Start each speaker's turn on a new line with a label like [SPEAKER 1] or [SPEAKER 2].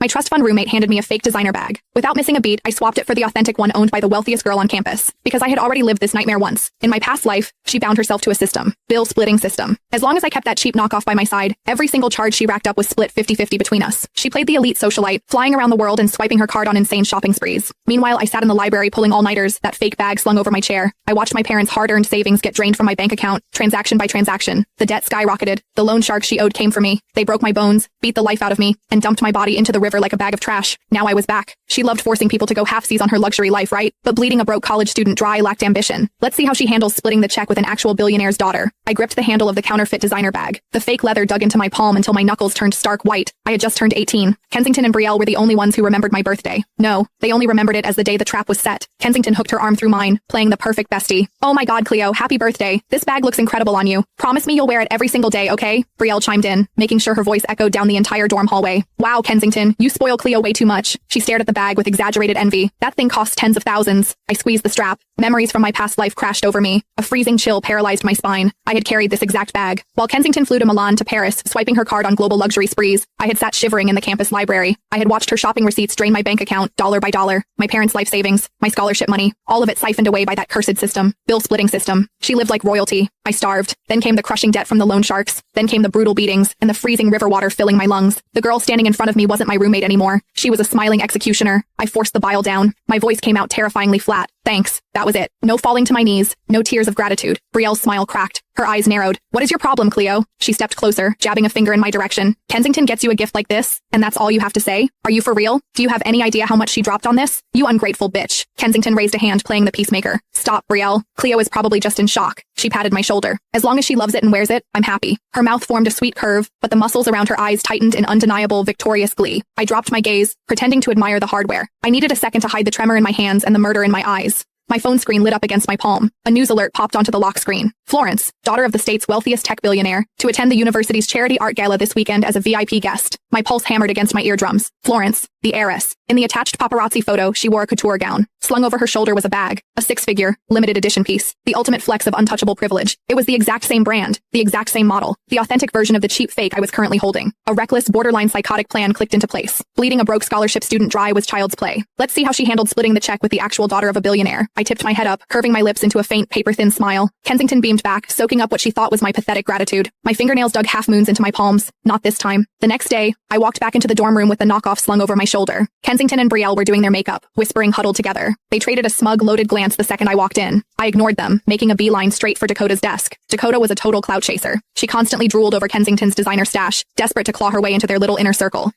[SPEAKER 1] My trust fund roommate handed me a fake designer bag. Without missing a beat, I swapped it for the authentic one owned by the wealthiest girl on campus. Because I had already lived this nightmare once. In my past life, she bound herself to a system. Bill splitting system. As long as I kept that cheap knockoff by my side, every single charge she racked up was split 50-50 between us. She played the elite socialite, flying around the world and swiping her card on insane shopping sprees. Meanwhile, I sat in the library pulling all-nighters, that fake bag slung over my chair. I watched my parents' hard-earned savings get drained from my bank account, transaction by transaction. The debt skyrocketed. The loan shark she owed came for me. They broke my bones, beat the life out of me, and dumped my body into the river like a bag of trash. Now I was back. She loved forcing people to go halfsies on her luxury life, right? But bleeding a broke college student dry lacked ambition. Let's see how she handles splitting the check with an actual billionaire's daughter. I gripped the handle of the counterfeit designer bag. The fake leather dug into my palm until my knuckles turned stark white. I had just turned 18. Kensington and Brielle were the only ones who remembered my birthday. No, they only remembered it as the day the trap was set. Kensington hooked her arm through mine, playing the perfect bestie. Oh my god, Cleo, happy birthday. This bag looks incredible on you. Promise me you'll wear it every single day, okay? Brielle chimed in, making sure her voice echoed down the entire dorm hallway. Wow, Kensington, you spoil Cleo way too much. She stared at the bag with exaggerated envy. That thing costs tens of thousands. I squeezed the strap. Memories from my past life crashed over me. A freezing chill paralyzed my spine. I had carried this exact bag. While Kensington flew to Milan to Paris, swiping her card on global luxury sprees, I had sat shivering in the campus library. I had watched her shopping receipts drain my bank account, dollar by dollar. My parents' life savings, my scholarship money, all of it siphoned away by that cursed system. Bill-splitting system. She lived like royalty. I starved. Then came the crushing debt from the loan sharks. Then came the brutal beatings, and the freezing river water filling my lungs. The girl standing in front of me wasn't my roommate anymore. She was a smiling executioner. I forced the bile down. My voice came out terrifyingly flat. Thanks. That was it. No falling to my knees. No tears of gratitude. Brielle's smile cracked. Her eyes narrowed. What is your problem, Cleo? She stepped closer, jabbing a finger in my direction. Kensington gets you a gift like this, and that's all you have to say? Are you for real? Do you have any idea how much she dropped on this? You ungrateful bitch. Kensington raised a hand, playing the peacemaker. Stop, Brielle. Cleo is probably just in shock. She patted my shoulder. As long as she loves it and wears it, I'm happy. Her mouth formed a sweet curve, but the muscles around her eyes tightened in undeniable, victorious glee. I dropped my gaze, pretending to admire the hardware. I needed a second to hide the tremor in my hands and the murder in my eyes. My phone screen lit up against my palm. A news alert popped onto the lock screen. Florence, daughter of the state's wealthiest tech billionaire, to attend the university's charity art gala this weekend as a VIP guest. My pulse hammered against my eardrums. Florence, the heiress. In the attached paparazzi photo, she wore a couture gown. Slung over her shoulder was a bag, a six-figure, limited edition piece, the ultimate flex of untouchable privilege. It was the exact same brand, the exact same model, the authentic version of the cheap fake I was currently holding. A reckless, borderline psychotic plan clicked into place. Bleeding a broke scholarship student dry was child's play. Let's see how she handled splitting the check with the actual daughter of a billionaire. I tipped my head up, curving my lips into a faint, paper-thin smile. Kensington beamed back, soaking up what she thought was my pathetic gratitude. My fingernails dug half-moons into my palms. Not this time. The next day, I walked back into the dorm room with the knockoff slung over my shoulder. Kensington and Brielle were doing their makeup, whispering huddled together. They traded a smug, loaded glance the second I walked in. I ignored them, making a beeline straight for Dakota's desk. Dakota was a total clout chaser. She constantly drooled over Kensington's designer stash, desperate to claw her way into their little inner circle.